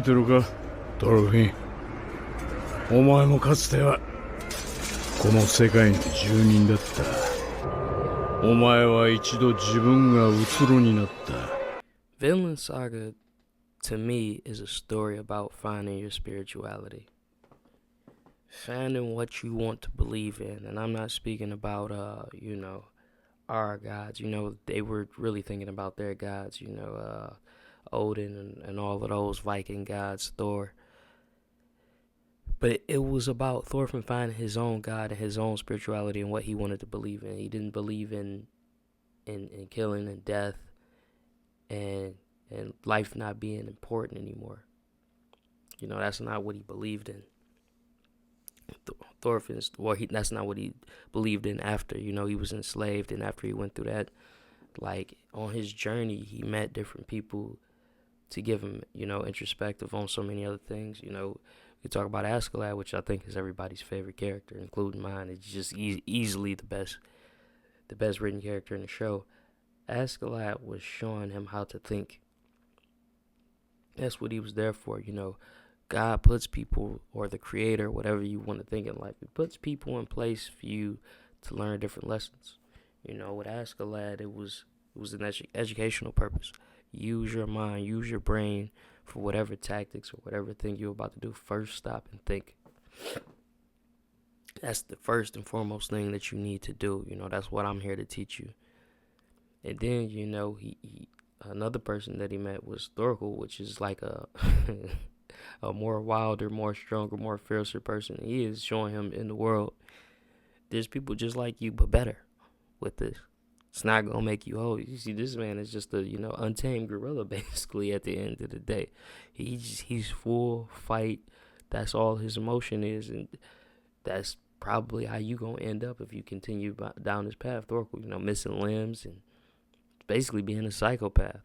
てるか、ドルフィン。お前もかつてはこの世界の住人だった。お前は一度自分がうつろになった。 Vinland Saga, to me, is a story about finding your spirituality. Finding what you want to believe in. And I'm not speaking about, our gods. They were really thinking about their gods, Odin and all of those Viking gods, Thor. But it was about Thorfinn finding his own God and his own spirituality and what he wanted to believe in. He didn't believe in killing and death and life not being important anymore. That's not what he believed in. That's not what he believed in after, he was enslaved, and after he went through that, like, on his journey, he met different people to give him, introspective on so many other things. We talk about Askeladd, which I think is everybody's favorite character, including mine. It's just easily the best written character in the show. Askeladd was showing him how to think. That's what he was there for. God puts people, or the creator, whatever you want to think in life, he puts people in place for you to learn different lessons. With Askeladd, it was an educational purpose. Use your mind, use your brain for whatever tactics or whatever thing you're about to do. First, stop and think. That's the first and foremost thing that you need to do. That's what I'm here to teach you. And then, he another person that he met was Thorkel, which is like a a more wilder, more stronger, more fiercer person. He is showing him in the world, there's people just like you, but better with this. It's not gonna make you whole. You see, this man is just a untamed gorilla, basically. At the end of the day, he's full fight. That's all his emotion is, and that's probably how you gonna end up if you continue down this path. Thorkel, missing limbs and basically being a psychopath.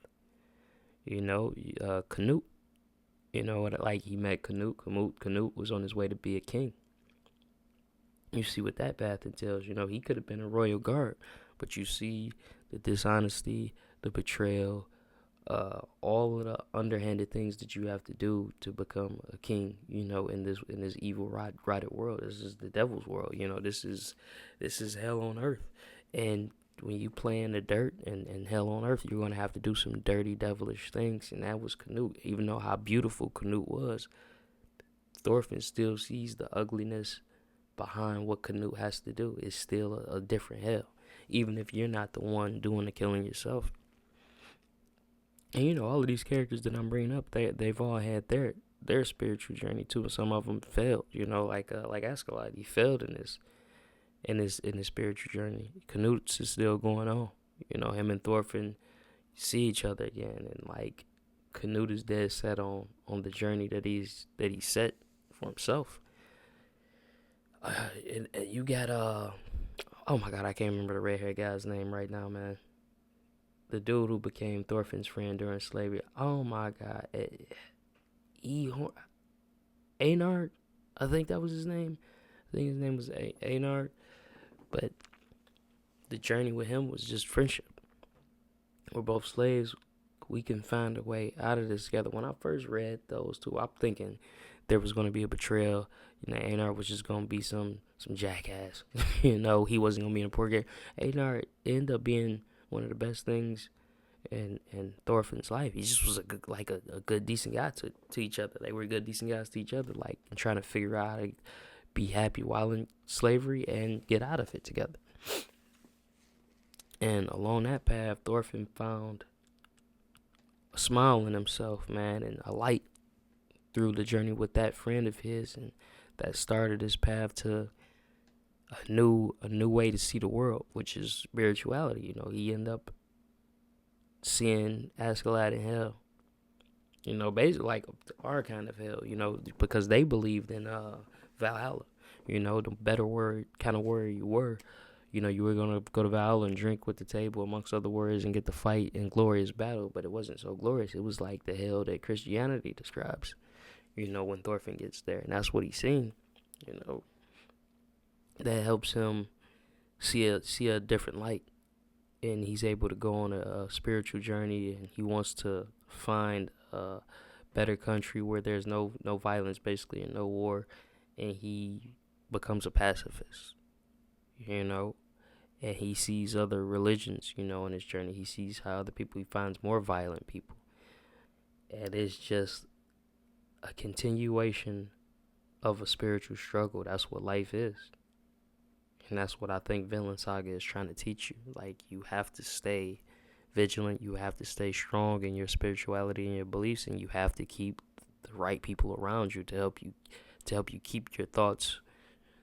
Canute. Like, he met Canute. Canute was on his way to be a king. You see what that path entails. He could have been a royal guard, but you see the dishonesty, the betrayal, all of the underhanded things that you have to do to become a king. In this evil, rotted world. This is the devil's world. This is hell on earth, and when you play in the dirt and hell on earth, you're going to have to do some dirty, devilish things. And that was Canute. Even though how beautiful Canute was, Thorfinn still sees the ugliness behind what Canute has to do. It's still a different hell, even if you're not the one doing the killing yourself. And all of these characters that I'm bringing up, they've all had their spiritual journey too. And some of them failed. Like Askeladd, he failed in his spiritual journey. Canute's is still going on. Him and Thorfinn see each other again, and like, Canute is dead set on the journey that he set for himself. And you got oh my god, I can't remember the red haired guy's name right now, man. The dude who became Thorfinn's friend during slavery. Oh my god, Einard, I think that was his name. I think his name was Einard. But the journey with him was just friendship. We're both slaves. We can find a way out of this together. When I first read those two, I'm thinking there was going to be a betrayal. Einar was just going to be some jackass. He wasn't going to be in a poor guy. Einar ended up being one of the best things in Thorfinn's life. He just was a good, decent guy to each other. They were good, decent guys to each other, like, and trying to figure out how to be happy while in slavery and get out of it together. And along that path, Thorfinn found a smile in himself, man, and a light through the journey with that friend of his, and that started his path to a new way to see the world, which is spirituality. He ended up seeing Askeladd in hell. Basically like our kind of hell. Because they believed in Valhalla. The better kind of warrior you were. You were going to go to Valhalla and drink with the table, amongst other warriors, and get to fight in glorious battle. But it wasn't so glorious. It was like the hell that Christianity describes, when Thorfinn gets there. And that's what he's seen. That helps him see a different light. And he's able to go on a spiritual journey, and he wants to find better country where there's no violence basically and no war, and he becomes a pacifist, you know, and he sees other religions, you know, in his journey. He sees how other people, he finds more violent people, and it's just a continuation of a spiritual struggle. That's what life is. And that's what I think Vinland Saga is trying to teach you. Like, you have to stay vigilant. You have to stay strong in your spirituality and your beliefs, and you have to keep the right people around you to help you keep your thoughts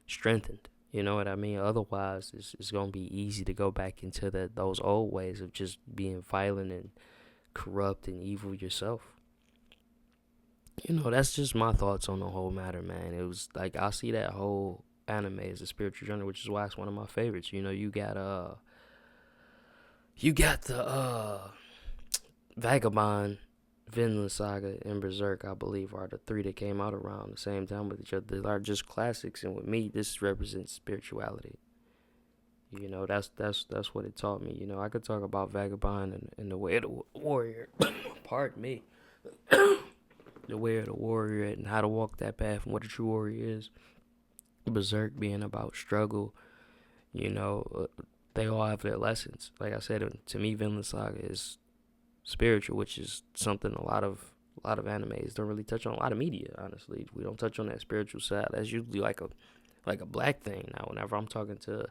strengthened. You know what I mean? Otherwise, it's going to be easy to go back into those old ways of just being violent and corrupt and evil yourself. You know, that's just my thoughts on the whole matter, man. It was like, I see that whole anime as a spiritual journey, which is why it's one of my favorites. You know, you got the Vagabond, Vinland Saga, and Berserk, I believe, are the three that came out around the same time with each other. They are just classics, and with me, this represents spirituality. You know, that's what it taught me. You know, I could talk about Vagabond and the way of the warrior. Pardon me. The way of the warrior and how to walk that path and what a true warrior is. Berserk being about struggle, you know, they all have their lessons. Like I said, to me, Vinland Saga is spiritual, which is something a lot of animes don't really touch on. A lot of media, honestly, we don't touch on that spiritual side. That's usually like a black thing. Now, whenever I'm talking to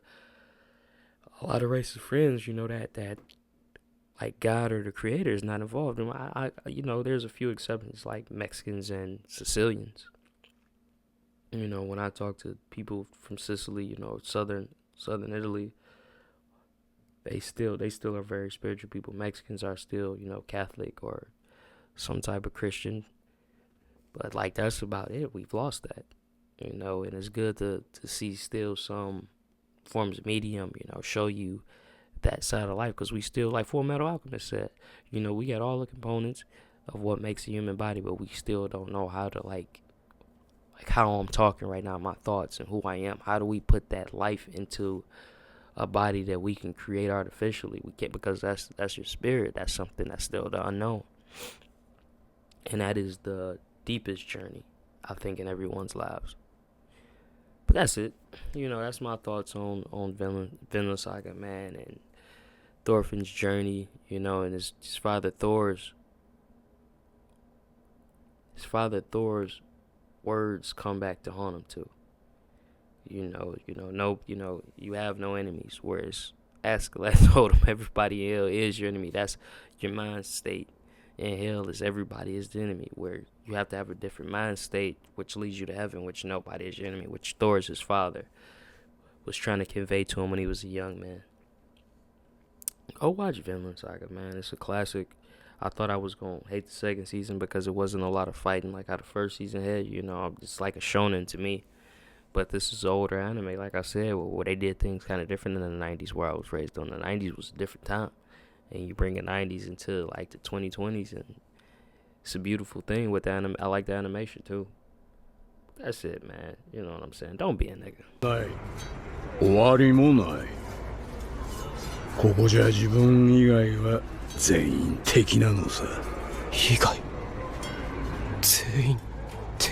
a lot of racist friends, you know, that like God or the creator is not involved. And I you know, there's a few exceptions like Mexicans and Sicilians. You know, when I talk to people from Sicily, you know, southern Italy, they still are very spiritual people. Mexicans are still, you know, Catholic or some type of Christian. But like, that's about it. We've lost that, you know, and it's good to see still some forms of medium, you know, show you that side of life, because we still, like Full Metal Alchemist said, you know, we got all the components of what makes a human body, but we still don't know how to like how I'm talking right now, my thoughts and who I am. How do we put that life into a body that we can create artificially? We can't, because that's your spirit. That's something that's still the unknown, and that is the deepest journey, I think, in everyone's lives. But that's it. You know, that's my thoughts on Vinland Saga, man, and Thorfinn's journey, you know, and his father Thor's words come back to haunt him too. You have no enemies. Whereas Askeladd told him everybody in hell is your enemy. That's your mind state. And hell is everybody is the enemy. Where you have to have a different mind state, which leads you to heaven, which nobody is your enemy, which Thor is his father was trying to convey to him when he was a young man. Go watch Vinland Saga, man. It's a classic. I thought I was going to hate the second season because it wasn't a lot of fighting like how the first season had. You know, it's like a shonen to me. But this is an older anime, like I said, where they did things kind of different than the 90s where I was raised on. The 90s was a different time. And you bring the 90s into like the 2020s, and it's a beautiful thing with the anime. I like the animation too. That's it, man. You know what I'm saying? Don't be a nigga. 終わりもない。ここじゃ自分以外は全員敵なのさ。以外全員